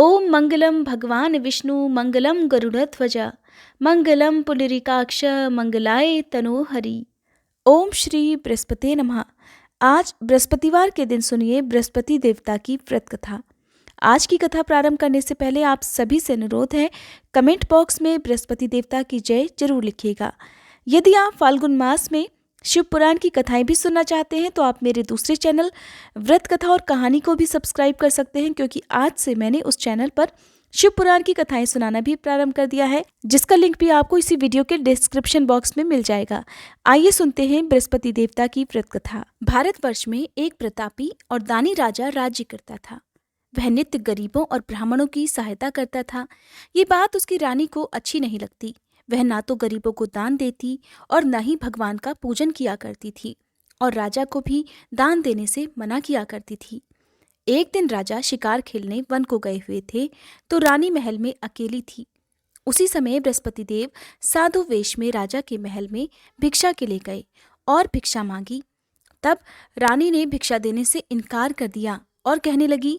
ओम मंगलम भगवान विष्णु मंगलम गरुड़ध्वजा मंगलम पुंडरीकाक्ष मंगलाय तनोहरि। ओम श्री बृहस्पति नमः। आज बृहस्पतिवार के दिन सुनिए बृहस्पति देवता की व्रत कथा। आज की कथा प्रारंभ करने से पहले आप सभी से अनुरोध है, कमेंट बॉक्स में बृहस्पति देवता की जय जरूर लिखिएगा। यदि आप फाल्गुन मास में शिव पुराण की कथाएं भी सुनना चाहते हैं तो आप मेरे दूसरे चैनल व्रत कथा और कहानी को भी सब्सक्राइब कर सकते हैं, क्योंकि आज से मैंने उस चैनल पर शिव पुराण की कथाएं सुनाना भी प्रारंभ कर दिया है, जिसका लिंक भी आपको इसी वीडियो के डिस्क्रिप्शन बॉक्स में मिल जाएगा। आइए सुनते हैं बृहस्पति देवता की व्रत कथा। भारतवर्ष में एक प्रतापी और दानी राजा राज्य करता था। वह नित्य गरीबों और ब्राह्मणों की सहायता करता था। ये बात उसकी रानी को अच्छी नहीं लगती। वह ना तो गरीबों को दान देती और न ही भगवान का पूजन किया करती थी, और राजा को भी दान देने से मना किया करती थी। एक दिन राजा शिकार खेलने वन को गए हुए थे तो रानी महल में अकेली थी। उसी समय बृहस्पति देव साधु वेश में राजा के महल में भिक्षा के लिए गए और भिक्षा मांगी। तब रानी ने भिक्षा देने से इनकार कर दिया और कहने लगी,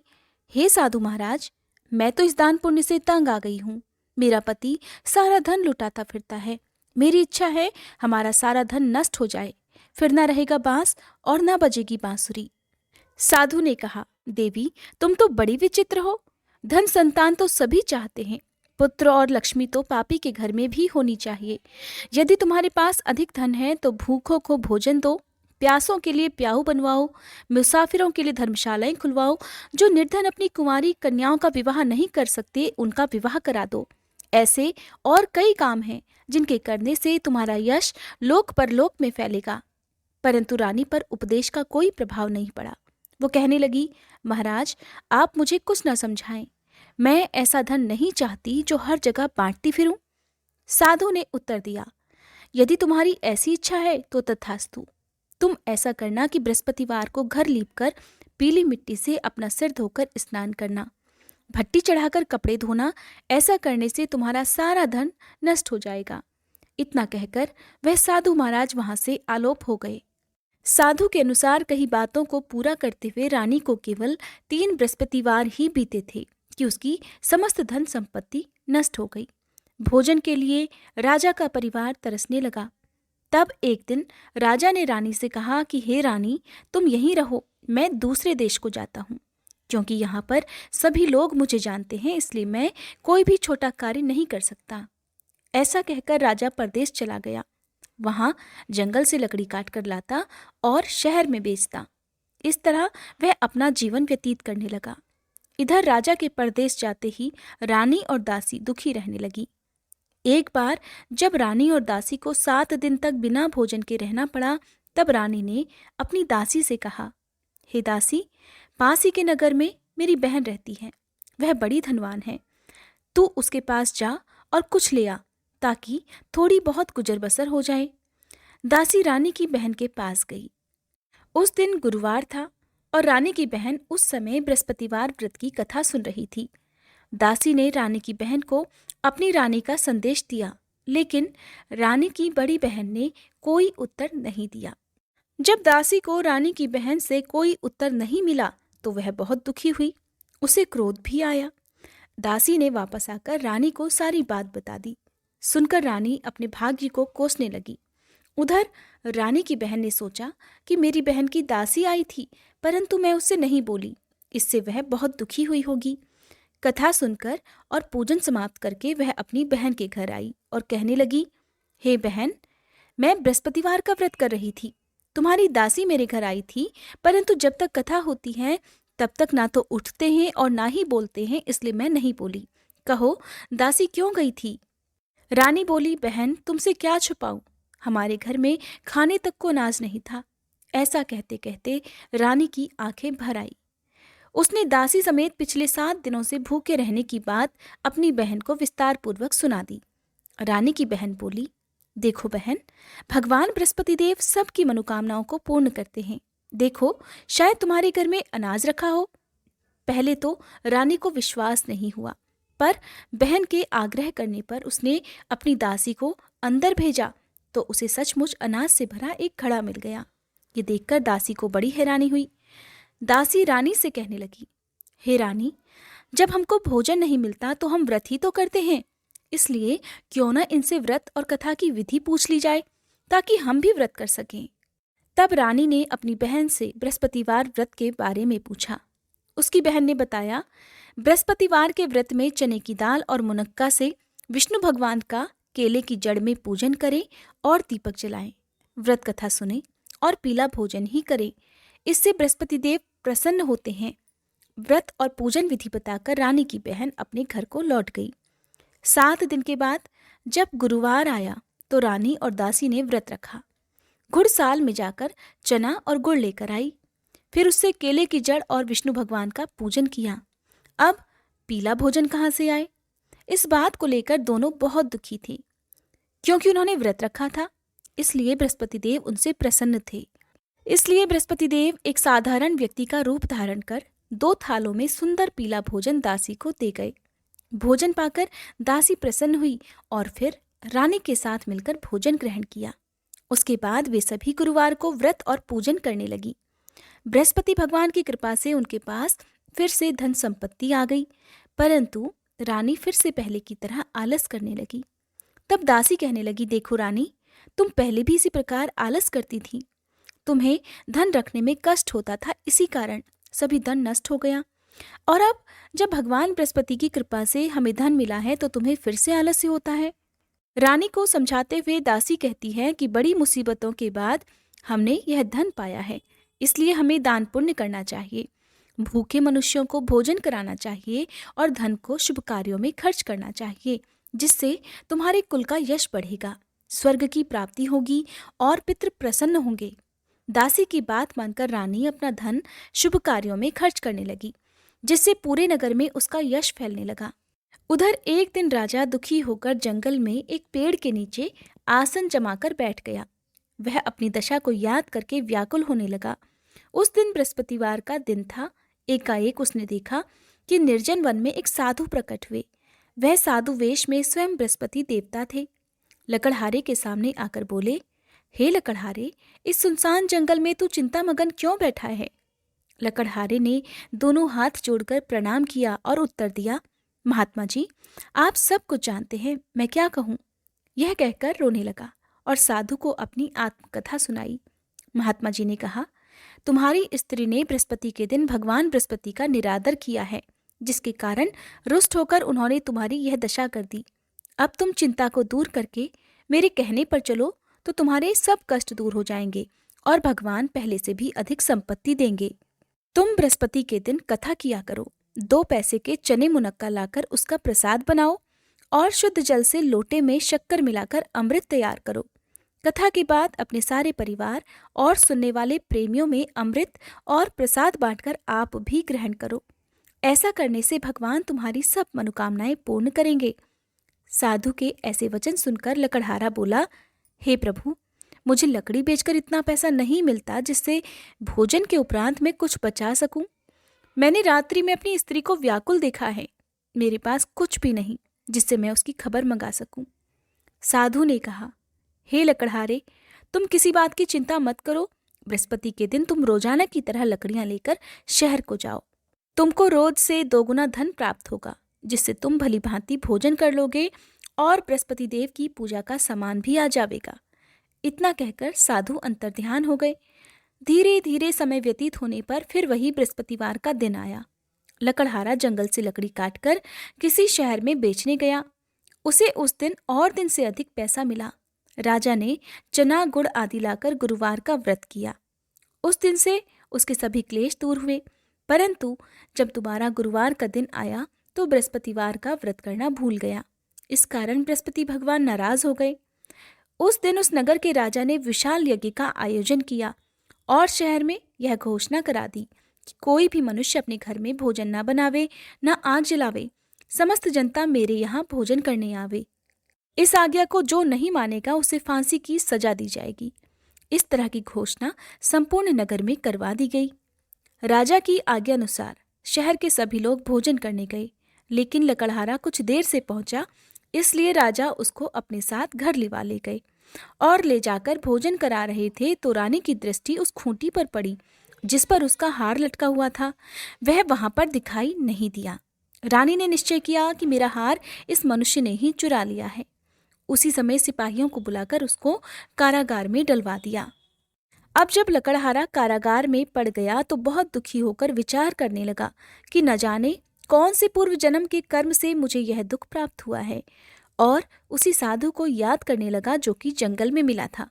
हे साधु महाराज, मैं तो इस दान पुण्य से तंग आ गई हूँ। मेरा पति सारा धन लुटाता फिरता है। मेरी इच्छा है हमारा सारा धन नष्ट हो जाए, फिर ना रहेगा बांस और ना बजेगी बांसुरी। साधु ने कहा, देवी तुम तो बड़ी विचित्र हो। धन संतान तो सभी चाहते हैं, पुत्र और लक्ष्मी तो पापी के घर में भी होनी चाहिए। यदि तुम्हारे पास अधिक धन है तो भूखों को भोजन दो, प्यासों के लिए प्याऊ बनवाओ, मुसाफिरों के लिए धर्मशालाएं खुलवाओ, जो निर्धन अपनी कुंवारी कन्याओं का विवाह नहीं कर सकते उनका विवाह करा दो। ऐसे और कई काम हैं जिनके करने से तुम्हारा यश लोक परलोक में फैलेगा। परंतु रानी पर उपदेश का कोई प्रभाव नहीं पड़ा। वो कहने लगी, महाराज आप मुझे कुछ न समझाएं। मैं ऐसा धन नहीं चाहती जो हर जगह बांटती फिरूं। साधु ने उत्तर दिया, यदि तुम्हारी ऐसी इच्छा है तो तथास्तु। तुम ऐसा करना कि बृहस्पतिवार को घर लीपकर पीली मिट्टी से अपना सिर धोकर स्नान करना, भट्टी चढ़ाकर कपड़े धोना। ऐसा करने से तुम्हारा सारा धन नष्ट हो जाएगा। इतना कहकर वह साधु महाराज वहां से आलोप हो गए। साधु के अनुसार कई बातों को पूरा करते हुए रानी को केवल 3 बृहस्पतिवार ही बीते थे कि उसकी समस्त धन संपत्ति नष्ट हो गई। भोजन के लिए राजा का परिवार तरसने लगा। तब एक दिन राजा ने रानी से कहा कि हे रानी, तुम यहीं रहो, मैं दूसरे देश को जाता हूँ, क्योंकि यहाँ पर सभी लोग मुझे जानते हैं, इसलिए मैं कोई भी छोटा कार्य नहीं कर सकता। ऐसा कहकर राजा परदेश चला गया। वहां जंगल से लकड़ी काट कर लाता और शहर में बेचता। इस तरह वह अपना जीवन व्यतीत करने लगा। इधर राजा के परदेश जाते ही रानी और दासी दुखी रहने लगी। एक बार जब रानी और दासी को 7 दिन तक बिना भोजन के रहना पड़ा, तब रानी ने अपनी दासी से कहा, हे दासी, पास ही के नगर में मेरी बहन रहती है, वह बड़ी धनवान है। तू उसके पास जा और कुछ ले आ, ताकि थोड़ी बहुत गुजर बसर हो जाए। दासी रानी की बहन के पास गई। उस दिन गुरुवार था और रानी की बहन उस समय बृहस्पतिवार व्रत की कथा सुन रही थी। दासी ने रानी की बहन को अपनी रानी का संदेश दिया, लेकिन रानी की बड़ी बहन ने कोई उत्तर नहीं दिया। जब दासी को रानी की बहन से कोई उत्तर नहीं मिला तो वह बहुत दुखी हुई। उसे क्रोध भी आया। दासी ने वापस आकर रानी को सारी बात बता दी। सुनकर रानी अपने भाग्य को कोसने लगी। उधर रानी की बहन ने सोचा कि मेरी बहन की दासी आई थी, परंतु मैं उससे नहीं बोली, इससे वह बहुत दुखी हुई होगी। कथा सुनकर और पूजन समाप्त करके वह अपनी बहन के घर आई और कहने लगी, हे बहन, मैं बृहस्पतिवार का व्रत कर रही थी। तुम्हारी दासी मेरे घर आई थी, परंतु जब तक कथा होती है तब तक ना तो उठते हैं और ना ही बोलते हैं, इसलिए मैं नहीं बोली। कहो, दासी क्यों गई थी? रानी बोली, बहन तुमसे क्या छुपाऊं, हमारे घर में खाने तक को अनाज नहीं था। ऐसा कहते कहते रानी की आंखें भर आई। उसने दासी समेत पिछले 7 दिनों से भूखे रहने की बात अपनी बहन को विस्तार पूर्वक सुना दी। रानी की बहन बोली, देखो बहन, भगवान बृहस्पति देव सबकी मनोकामनाओं को पूर्ण करते हैं। देखो, शायद तुम्हारे घर में अनाज रखा हो। पहले तो रानी को विश्वास नहीं हुआ, पर बहन के आग्रह करने पर उसने अपनी दासी को अंदर भेजा तो उसे सचमुच अनाज से भरा एक घड़ा मिल गया। ये देखकर दासी को बड़ी हैरानी हुई। दासी रानी से कहने लगी, हे रानी, जब हमको भोजन नहीं मिलता तो हम व्रत ही तो करते हैं, इसलिए क्यों ना इनसे व्रत और कथा की विधि पूछ ली जाए ताकि हम भी व्रत कर सकें। तब रानी ने अपनी बहन से बृहस्पतिवार व्रत के बारे में पूछा। उसकी बहन ने बताया, बृहस्पतिवार के व्रत में चने की दाल और मुनक्का से विष्णु भगवान का केले की जड़ में पूजन करें और दीपक जलाएं, व्रत कथा सुने और पीला भोजन ही करें। इससे बृहस्पति देव प्रसन्न होते हैं। व्रत और पूजन विधि बताकर रानी की बहन अपने घर को लौट गई। 7 दिन के बाद जब गुरुवार आया तो रानी और दासी ने व्रत रखा। घुड़साल में जाकर चना और गुड़ लेकर आई, फिर उससे केले की जड़ और विष्णु भगवान का पूजन किया। अब पीला भोजन कहाँ से आए? इस बात को लेकर दोनों बहुत दुखी थी, क्योंकि उन्होंने व्रत रखा था, इसलिए बृहस्पति देव उनसे प्रसन्न थे। इसलिए बृहस्पति देव एक साधारण व्यक्ति का रूप धारण कर 2 थालों में सुंदर पीला भोजन दासी को दे गए। भोजन पाकर दासी प्रसन्न हुई और फिर रानी के साथ मिलकर भोजन ग्रहण किया। उसके बाद वे सभी गुरुवार को व्रत और पूजन करने लगी। बृहस्पति भगवान की कृपा से उनके पास फिर से धन संपत्ति आ गई, परंतु रानी फिर से पहले की तरह आलस करने लगी। तब दासी कहने लगी, देखो रानी, तुम पहले भी इसी प्रकार आलस करती थी। तुम्हें धन रखने में कष्ट होता था, इसी कारण सभी धन नष्ट हो गया, और अब जब भगवान बृहस्पति की कृपा से हमें धन मिला है तो तुम्हें फिर से आलस्य होता है। रानी को समझाते हुए दासी कहती है कि बड़ी मुसीबतों के बाद हमने यह धन पाया है, इसलिए हमें दान पुण्य करना चाहिए, भूखे मनुष्यों को भोजन कराना चाहिए और धन को शुभ कार्यों में खर्च करना चाहिए, जिससे तुम्हारे कुल का यश बढ़ेगा, स्वर्ग की प्राप्ति होगी और पितृ प्रसन्न होंगे। दासी की बात मानकर रानी अपना धन शुभ कार्यों में खर्च करने लगी, जिससे पूरे नगर में उसका यश फैलने लगा। उधर एक दिन राजा दुखी होकर जंगल में एक पेड़ के नीचे आसन जमाकर बैठ गया। वह अपनी दशा को याद करके व्याकुल होने लगा। उस दिन बृहस्पतिवार का दिन था। एकाएक उसने देखा कि निर्जन वन में एक साधु प्रकट हुए। वह साधु वेश में स्वयं बृहस्पति देवता थे। लकड़हारे के सामने आकर बोले, हे लकड़हारे, इस सुनसान जंगल में तू चिंता मगन क्यों बैठा है? लकड़हारे ने दोनों हाथ जोड़कर प्रणाम किया और उत्तर दिया, महात्मा जी, आप सब कुछ जानते हैं, मैं क्या कहूँ? यह कहकर रोने लगा और साधु को अपनी आत्मकथा सुनाई। महात्मा जी ने कहा, तुम्हारी स्त्री ने बृहस्पति के दिन भगवान बृहस्पति का निरादर किया है, जिसके कारण रुष्ट होकर उन्होंने तुम्हारी यह दशा कर दी। अब तुम चिंता को दूर करके मेरे कहने पर चलो तो तुम्हारे सब कष्ट दूर हो जाएंगे और भगवान पहले से भी अधिक संपत्ति देंगे। तुम बृहस्पति के दिन कथा किया करो, 2 पैसे के चने मुनक्का लाकर उसका प्रसाद बनाओ और शुद्ध जल से लोटे में शक्कर मिलाकर अमृत तैयार करो। कथा के बाद अपने सारे परिवार और सुनने वाले प्रेमियों में अमृत और प्रसाद बांटकर आप भी ग्रहण करो। ऐसा करने से भगवान तुम्हारी सब मनोकामनाएं पूर्ण करेंगे। साधु के ऐसे वचन सुनकर लकड़हारा बोला, हे प्रभु, मुझे लकड़ी बेचकर इतना पैसा नहीं मिलता जिससे भोजन के उपरांत मैं कुछ बचा सकूं। मैंने रात्रि में अपनी स्त्री को व्याकुल देखा है, मेरे पास कुछ भी नहीं जिससे मैं उसकी खबर मंगा सकूं। साधु ने कहा, हे लकड़हारे, तुम किसी बात की चिंता मत करो। बृहस्पति के दिन तुम रोजाना की तरह लकड़ियां लेकर शहर को जाओ। तुमको रोज से 2 गुना धन प्राप्त होगा, जिससे तुम भली भांति भोजन कर लोगे और बृहस्पति देव की पूजा का सामान भी आ जाएगा। इतना कहकर साधु अंतर्ध्यान हो गए। धीरे धीरे समय व्यतीत होने पर फिर वही बृहस्पतिवार का दिन आया। लकड़हारा जंगल से लकड़ी काटकर किसी शहर में बेचने गया। उसे उस दिन और दिन से अधिक पैसा मिला। राजा ने चना गुड़ आदि लाकर गुरुवार का व्रत किया। उस दिन से उसके सभी क्लेश दूर हुए, परंतु जब दोबारा गुरुवार का दिन आया तो बृहस्पतिवार का व्रत करना भूल गया। इस कारण बृहस्पति भगवान नाराज हो गए। उस दिन उस नगर के राजा ने विशाल यज्ञ का आयोजन किया और शहर में यह घोषणा करा दी कि कोई भी मनुष्य अपने घर में भोजन न बनावे, न आग जलावे, समस्त जनता मेरे यहाँ भोजन करने आवे। इस आज्ञा को जो नहीं मानेगा उसे फांसी की सजा दी जाएगी। इस तरह की घोषणा संपूर्ण नगर में करवा दी गई। राजा की आज्ञा अनुसार शहर के सभी लोग भोजन करने गए, लेकिन लकड़हारा कुछ देर से पहुंचा, इसलिए राजा उसको अपने साथ घर लिवा ले गए और ले जाकर भोजन करा रहे थे तो रानी की दृष्टि उस खूंटी पर पड़ी जिस पर उसका हार लटका हुआ था। वह वहां पर दिखाई नहीं दिया। रानी ने निश्चय किया कि मेरा हार इस मनुष्य ने ही चुरा लिया है। उसी समय सिपाहियों को बुलाकर उसको कारागार में डलवा दिया। अब जब लकड़हारा कारागार में पड़ गया तो बहुत दुखी होकर विचार करने लगा कि न जाने कौन से पूर्व जन्म के कर्म से मुझे यह दुख प्राप्त हुआ है, और उसी साधु को याद करने लगा जो कि जंगल में मिला था।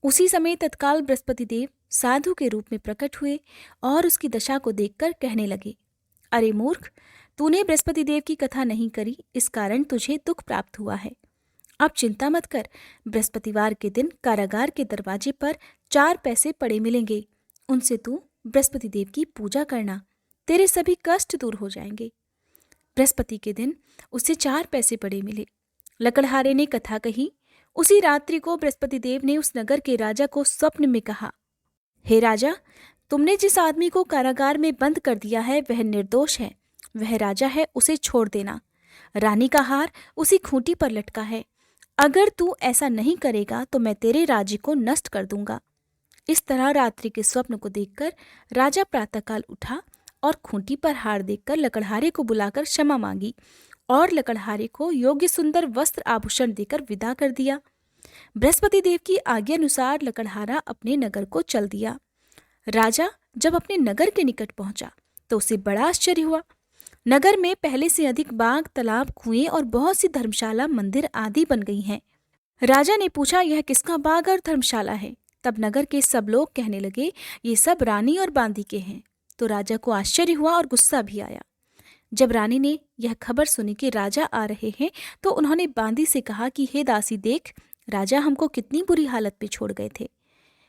उसी समय तत्काल बृहस्पति देव साधु के रूप में प्रकट हुए और उसकी दशा को देखकर कहने लगे, अरे मूर्ख, तूने बृहस्पति देव की कथा नहीं करी, इस कारण तुझे दुख प्राप्त हुआ है। अब चिंता मत कर, बृहस्पतिवार के दिन कारागार के दरवाजे पर 4 पैसे पड़े मिलेंगे, उनसे तू बृहस्पति देव की पूजा करना, तेरे सभी कष्ट दूर हो जाएंगे। बृहस्पति के दिन उसे 4 पैसे पड़े मिले। लकड़हारे ने कथा कही। उसी रात्रि को बृहस्पति देव ने उस नगर के राजा को स्वप्न में कहा, हे राजा, तुमने जिस आदमी को कारागार में बंद कर दिया है वह निर्दोष है, वह राजा है, उसे छोड़ देना। रानी का हार उसी खूंटी पर लटका है, अगर तू ऐसा नहीं करेगा तो मैं तेरे राज्य को नष्ट कर दूंगा। इस तरह रात्रि के स्वप्न को देखकर राजा प्रातःकाल उठा और खूंटी पर हार देखकर लकड़हारे को बुलाकर क्षमा मांगी और लकड़हारे को योग्य सुंदर वस्त्र आभूषण देकर विदा कर दिया। बृहस्पति देव की आज्ञा अनुसार लकड़हारा अपने नगर को चल दिया। राजा जब अपने नगर के निकट पहुंचा तो उसे बड़ा आश्चर्य हुआ। नगर में पहले से अधिक बाग, तालाब, कुएं और बहुत सी धर्मशाला, मंदिर आदि बन गई हैं। राजा ने पूछा, यह किसका बाग और धर्मशाला है? तब नगर के सब लोग कहने लगे, ये सब रानी और बांदी के हैं। तो राजा को आश्चर्य हुआ और गुस्सा भी आया। जब रानी ने यह खबर सुनी कि राजा आ रहे हैं तो उन्होंने बांदी से कहा कि हे दासी, देख, राजा हमको कितनी बुरी हालत में छोड़ गए थे।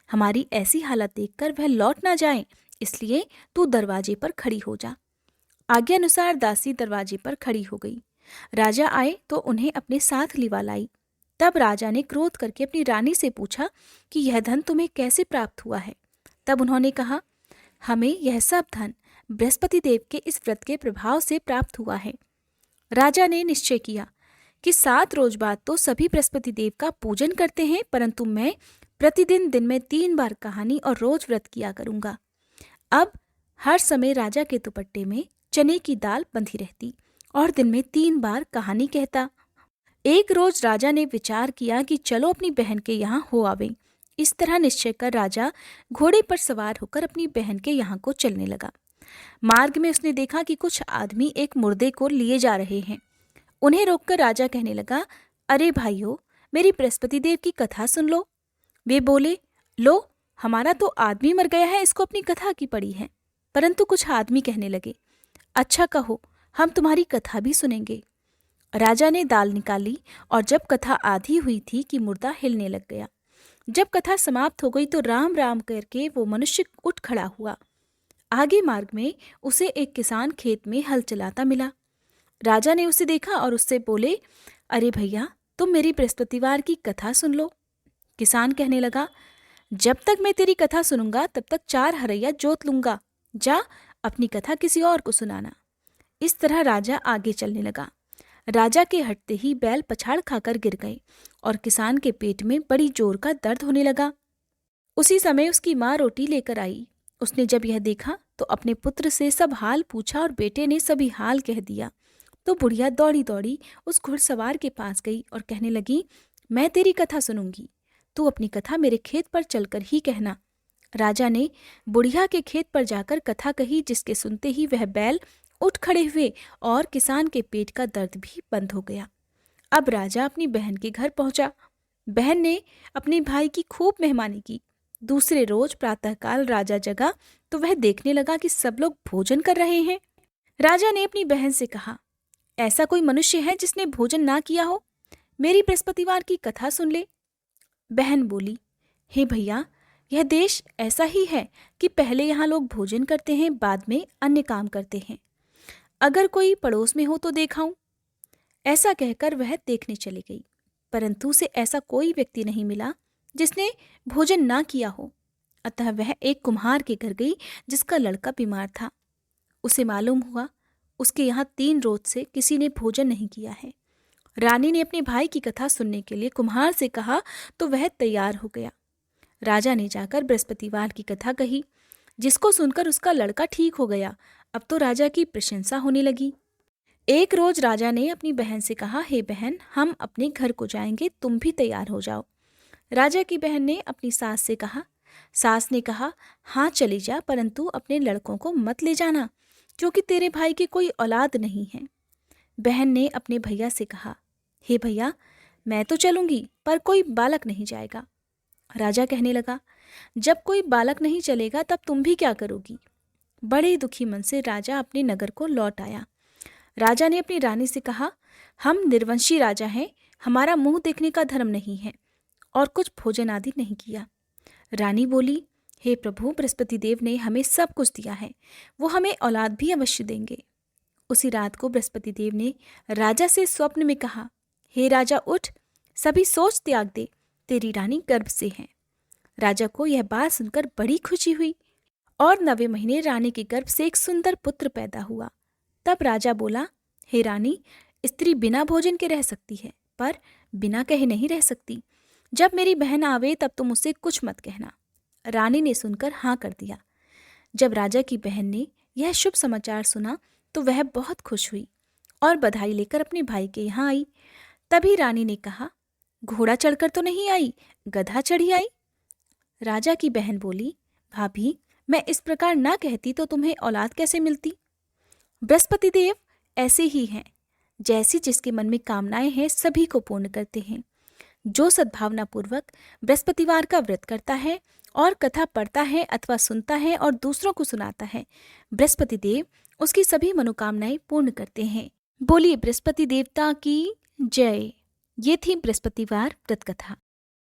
हमारी ऐसी हालत देखकर वह लौट ना जाए, इसलिए तू दरवाजे पर खड़ी हो जा। आज्ञा अनुसार दासी दरवाजे पर खड़ी हो गई। राजा आए तो उन्हें अपने साथ लिवा लाई। तब राजा ने क्रोध करके अपनी रानी से पूछा कि यह धन तुम्हें कैसे प्राप्त हुआ है? तब उन्होंने कहा, हमें यह सब धन बृहस्पति देव के इस व्रत के प्रभाव से प्राप्त हुआ है। राजा ने निश्चय किया कि 7 रोज बाद तो सभी बृहस्पति देव का पूजन करते हैं, परंतु मैं प्रतिदिन दिन में 3 बार कहानी और रोज व्रत किया करूंगा। अब हर समय राजा के दुपट्टे में चने की दाल बंधी रहती और दिन में 3 बार कहानी कहता। एक रोज राजा ने विचार किया कि चलो अपनी बहन के यहाँ हो आवे। इस तरह निश्चय कर राजा घोड़े पर सवार होकर अपनी बहन के यहाँ को चलने लगा। मार्ग में उसने देखा कि कुछ आदमी एक मुर्दे को लिए जा रहे हैं। उन्हें रोककर राजा कहने लगा, अरे भाइयों, मेरी बृहस्पति देव की कथा सुन लो। वे बोले, लो, हमारा तो आदमी मर गया है, इसको अपनी कथा की पड़ी है। परंतु कुछ आदमी कहने लगे, अच्छा कहो, हम तुम्हारी कथा भी सुनेंगे। राजा ने दाल निकाली और जब कथा आधी हुई थी कि मुर्दा हिलने लग गया। जब कथा समाप्त हो गई तो राम राम करके वो मनुष्य उठ खड़ा हुआ। आगे मार्ग में उसे एक किसान खेत में हल चलाता मिला। राजा ने उसे देखा और उससे बोले, अरे भैया, तुम मेरी बृहस्पतिवार की कथा सुन लो। किसान कहने लगा, जब तक मैं तेरी कथा सुनूंगा तब तक 4 हरैया जोत लूंगा। जा, अपनी कथा किसी और को सुनाना। इस तरह राजा आगे चलने लगा। राजा के हटते ही बैल पछाड़ खाकर गिर गए और किसान के पेट में बड़ी जोर का दर्द होने लगा। उसी समय उसकी माँ रोटी लेकर आई। उसने जब यह देखा तो अपने पुत्र से सब हाल पूछा और बेटे ने सभी हाल कह दिया। तो बुढ़िया दौड़ी दौड़ी उस घुड़सवार के पास गई और कहने लगी, मैं तेरी कथा सुनूंगी, तू अपनी कथा मेरे खेत पर चलकर ही कहना। राजा ने बुढ़िया के खेत पर जाकर कथा कही, जिसके सुनते ही वह बैल उठ खड़े हुए और किसान के पेट का दर्द भी बंद हो गया। अब राजा अपनी बहन के घर पहुंचा। बहन ने अपने भाई की खूब मेहमानी की। दूसरे रोज प्रातःकाल राजा जगा तो वह देखने लगा कि सब लोग भोजन कर रहे हैं। राजा ने अपनी बहन से कहा, ऐसा कोई मनुष्य है जिसने भोजन ना किया हो? मेरी बृहस्पतिवार की कथा सुन ले। बहन बोली, हे भैया, यह देश ऐसा ही है कि पहले यहाँ लोग भोजन करते हैं, बाद में अन्य काम करते हैं। अगर कोई पड़ोस में हो तो देखाऊं। ऐसा कहकर वह देखने चली गई, परंतु उसे ऐसा कोई व्यक्ति नहीं मिला जिसने भोजन ना किया हो। अतः वह एक कुम्हार के घर गई जिसका लड़का बीमार था। उसे मालूम हुआ उसके यहाँ 3 रोज से किसी ने भोजन नहीं किया है। रानी ने अपने भाई की कथा सुनने के लिए कुम्हार से कहा तो वह तैयार हो गया। राजा ने जाकर बृहस्पतिवार की कथा कही, जिसको सुनकर उसका लड़का ठीक हो गया। अब तो राजा की प्रशंसा होने लगी। एक रोज राजा ने अपनी बहन से कहा, हे बहन, हम अपने घर को जाएंगे, तुम भी तैयार हो जाओ। राजा की बहन ने अपनी सास से कहा। सास ने कहा, हाँ चली जा, परंतु अपने लड़कों को मत ले जाना, क्योंकि तेरे भाई की कोई औलाद नहीं है। बहन ने अपने भैया से कहा, हे भैया, मैं तो चलूंगी, पर कोई बालक नहीं जाएगा। राजा कहने लगा, जब कोई बालक नहीं चलेगा तब तुम भी क्या करोगी। बड़े दुखी मन से राजा अपने नगर को लौट आया। राजा ने अपनी रानी से कहा, हम निर्वंशी राजा हैं, हमारा मुंह देखने का धर्म नहीं है, और कुछ भोजन आदि नहीं किया। रानी बोली, हे प्रभु, बृहस्पति देव ने हमें सब कुछ दिया है, वो हमें औलाद भी अवश्य देंगे। उसी रात को बृहस्पति देव ने राजा से स्वप्न में कहा, हे राजा, उठ, सभी सोच त्याग दे, तेरी रानी गर्भ से है। राजा को यह बात सुनकर बड़ी खुशी हुई, और 9वें महीने रानी के गर्भ से एक सुंदर पुत्र पैदा हुआ। तब राजा बोला, हे रानी, स्त्री बिना भोजन के रह सकती है, पर बिना कहे नहीं रह सकती। जब मेरी बहन आवे तब तुम उससे कुछ मत कहना। रानी ने सुनकर हाँ कर दिया। जब राजा की बहन ने यह शुभ समाचार सुना तो वह बहुत खुश हुई और बधाई लेकर अपने भाई के यहाँ आई। तभी रानी ने कहा, घोड़ा चढ़कर तो नहीं आई, गधा चढ़ी आई। राजा की बहन बोली, भाभी, मैं इस प्रकार ना कहती तो तुम्हें औलाद कैसे मिलती। बृहस्पति देव ऐसे ही हैं, जैसी जिसके मन में कामनाएं हैं सभी को पूर्ण करते हैं। जो सद्भावना पूर्वक बृहस्पतिवार का व्रत करता है और कथा पढ़ता है अथवा सुनता है और दूसरों को सुनाता है, बृहस्पति देव उसकी सभी मनोकामनाएं पूर्ण करते हैं। बोलिए बृहस्पति देवता की जय। ये थी बृहस्पतिवार व्रत कथा।